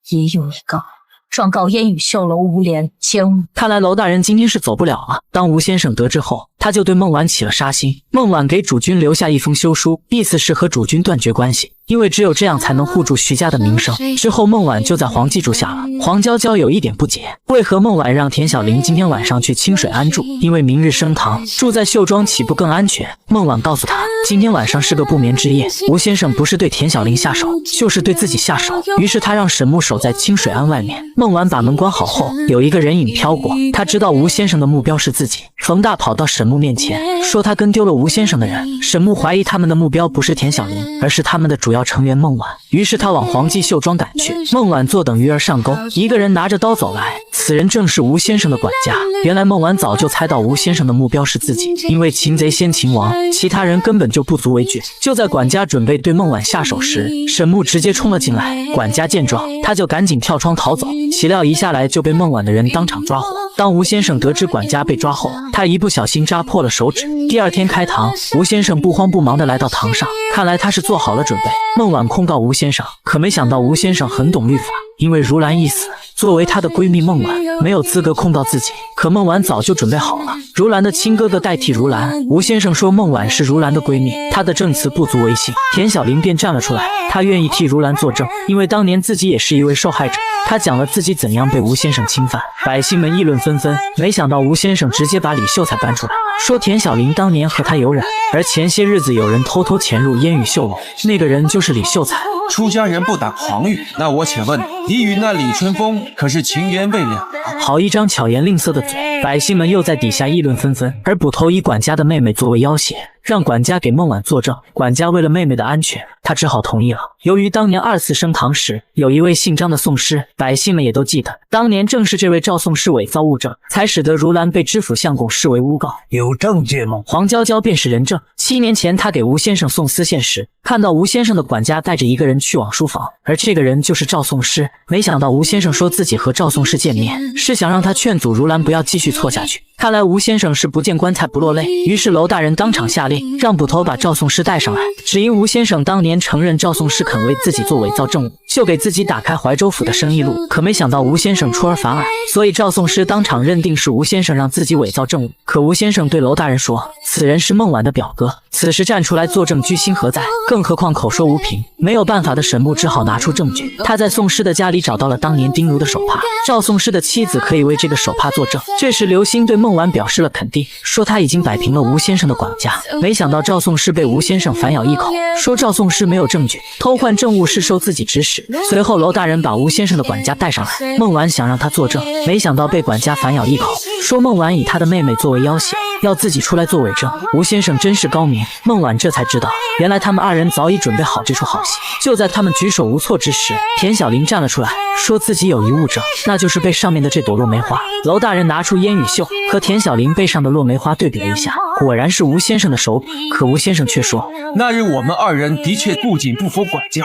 也有一告，状告烟雨绣楼吴莲奸污。看来楼大人今天是走不了了。当吴先生得知后，他就对孟晚起了杀心。孟晚给主君留下一封休书，意思是和主君断绝关系，因为只有这样才能护住徐家的名声。之后孟晚就在皇记住下了。黄娇娇有一点不解，为何孟晚让田小玲今天晚上去清水庵住？因为明日升堂，住在绣庄岂不更安全？孟晚告诉他，今天晚上是个不眠之夜，吴先生不是对田小玲下手，就是对自己下手。于是他让沈木守在清水庵外面。孟晚把门关好后，有一个人影飘过，他知道吴先生的目标是自己。冯大跑到沈木面前，说他跟丢了吴先生的人。沈木怀疑他们的目标不是田小玲，而是他们的主要成员孟晚。于是他往黄记绣庄赶去。孟晚坐等鱼儿上钩，一个人拿着刀走来，此人正是吴先生的管家。原来孟晚早就猜到吴先生的目标是自己，因为擒贼先擒王，其他人根本就不足为惧。就在管家准备对孟晚下手时，沈木直接冲了进来。管家见状，他就赶紧跳窗逃走，岂料一下来就被孟晚的人当场抓获。当吴先生得知管家被抓后，他一不小心扎破了手指。第二天开堂，吴先生不慌不忙地来到堂上，看来他是做好了准备。孟晚控告吴先生，可没想到吴先生很懂律法，因为如兰一死，作为她的闺蜜孟晚没有资格控告自己。可孟晚早就准备好了，如兰的亲哥哥代替如兰。吴先生说孟晚是如兰的闺蜜，他的证词不足为信。田小玲便站了出来，她愿意替如兰作证，因为当年自己也是一位受害者。她讲了自己怎样被吴先生侵犯，百姓们议论纷纷。没想到吴先生直接把李秀才搬出来，说田小玲当年和他有染，而前些日子有人偷偷潜入烟雨绣楼，那个人就是李秀才。出家人不打诳语，那我且问你与那李春风可是情缘未了？好一张巧言令色的嘴，百姓们又在底下议论纷纷。而捕头以管家的妹妹作为要挟，让管家给孟晚作证。管家为了妹妹的安全，他只好同意了。由于当年2次升堂时有一位姓张的讼师，百姓们也都记得，当年正是这位赵讼师伪造物证，才使得如兰被知府相公视为诬告。有证据吗？黄娇娇便是人证。7年前，他给吴先生送丝线时，看到吴先生的管家带着一个人去往书房，而这个人就是赵讼师。没想到吴先生说自己和赵讼师见面，是想让他劝阻如兰不要继续错下去。看来吴先生是不见棺材不落泪，于是娄大人当场下令让捕头把赵讼师带上来。只因吴先生当年年承认赵宋氏肯为自己做伪造证物，就给自己打开怀州府的生意路。可没想到吴先生出尔反尔，所以赵宋氏当场认定是吴先生让自己伪造证物。可吴先生对娄大人说，此人是孟婉的表哥，此时站出来作证居心何在？更何况口说无凭。没有办法的沈牧只好拿出证据，他在宋诗的家里找到了当年丁如的手帕，赵宋诗的妻子可以为这个手帕作证。这时刘星对孟婉表示了肯定，说他已经摆平了吴先生的管家。没想到赵宋诗被吴先生反咬一口，说赵宋诗没有证据，偷换证物是受自己指使。随后娄大人把吴先生的管家带上来，孟婉想让他作证，没想到被管家反咬一口，说孟婉以他的妹妹作为要挟，要自己出来做伪证。吴先生真是高明，孟婉这才知道，原来他们二人早已准备好这出好戏。就在他们举手无措之时，田小玲站了出来，说自己有一物证，那就是背上面的这朵落梅花。娄大人拿出烟雨袖和田小玲背上的落梅花对比了一下，果然是吴先生的手笔。可吴先生却说，那日我们二人的确不仅不服管教，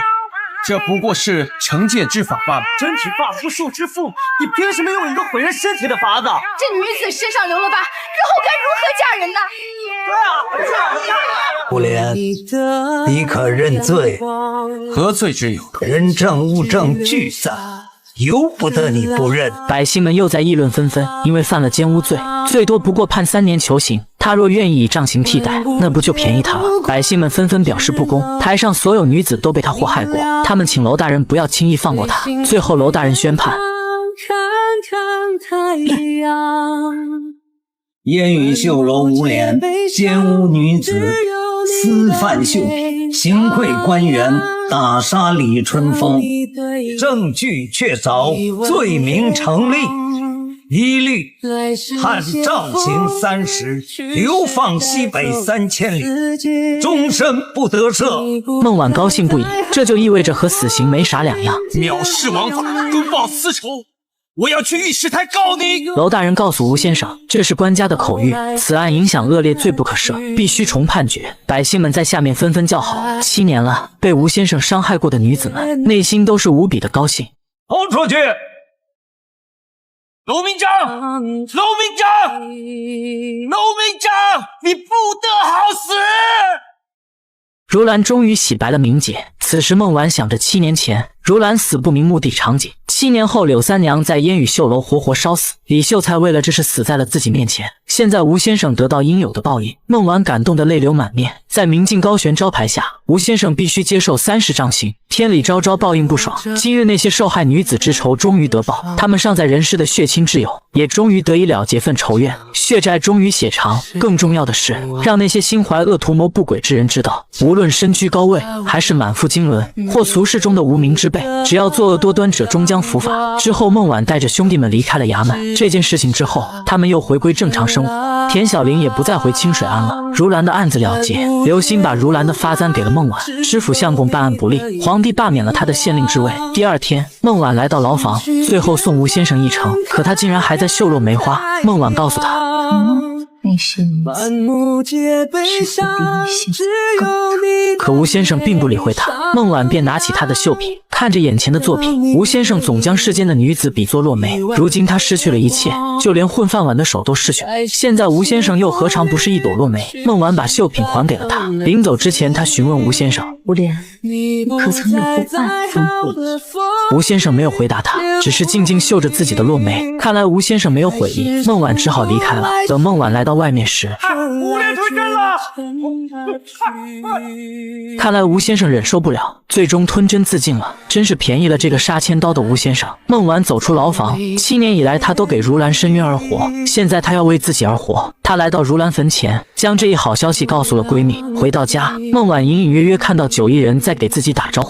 这不过是惩戒之法罢了。真体发肤受之父，你凭什么用一个毁人身体的法子？这女子身上留了疤，日后该如何嫁人呢？吴莲，你可认罪？何罪之有？人证物证俱在，由不得你不认。百姓们又在议论纷纷，因为犯了奸污罪，最多不过判3年囚刑。他若愿意以杖刑替代，那不就便宜他了？百姓们纷纷表示不公，台上所有女子都被他祸害过，他们请娄大人不要轻易放过他。最后娄大人宣判，烟雨秀楼无脸，奸污女子，私贩绣品，行贿官员，打杀李春风，证据确凿，罪名成立，一律判杖刑30，流放西北3000里，终身不得赦。孟婉高兴不已，这就意味着和死刑没啥两样。藐视王法，公报私仇，我要去御史台告你！娄大人告诉吴先生，这是官家的口谕，此案影响恶劣，罪不可赦，必须重判决。百姓们在下面纷纷叫好。7年了，被吴先生伤害过的女子们，内心都是无比的高兴。轰出去！娄明章，娄明章，娄明章，你不得好死！如兰终于洗白了名节。此时孟婉想着7年前如兰死不明目的场景，7年后柳三娘在烟雨秀楼活活烧死，李秀才为了这事死在了自己面前。现在吴先生得到应有的报应，孟婉感动得泪流满面。在明镜高悬招牌下，吴先生必须接受30杖刑。天理昭昭，报应不爽。今日那些受害女子之仇终于得报，他们尚在人世的血亲挚友也终于得以了结份仇怨，血债终于血偿。更重要的是，让那些心怀恶图谋不轨之人知道，无论身居高位还是满腹经纶或俗世中的无名之辈，只要作恶多端者终将伏法。之后孟婉带着兄弟们离开了衙门。这件事情之后，他们又回归正常生活，田小玲也不再回清水庵了。如兰的案子了结，刘歆把如兰的发簪给了孟婉。知府相公办案不力，皇帝罢免了他的县令之位。第二天，孟婉来到牢房，最后送吴先生一程，可他竟然还在绣落梅花。孟婉告诉他，那是你可吴先生并不理会他。孟婉便拿起他的绣品，看着眼前的作品。吴先生总将世间的女子比作落梅，如今他失去了一切，就连混饭碗的手都失去了。现在吴先生又何尝不是一朵落梅？孟婉把绣品还给了他。临走之前，他询问吴先生，吴莲，可曾有过半分悔意？吴先生没有回答他，只是静静绣着自己的落梅。看来吴先生没有悔意，孟婉只好离开了。等孟婉来到外面时，吴莲退阵了。看来吴先生忍受不了，最终吞针自尽了。真是便宜了这个杀千刀的吴先生。孟婉走出牢房，7年以来他都给如兰伸冤而活，现在他要为自己而活。他来到如兰坟前，将这一好消息告诉了闺蜜。回到家，孟婉隐隐约约看到9亿人在给自己打招呼。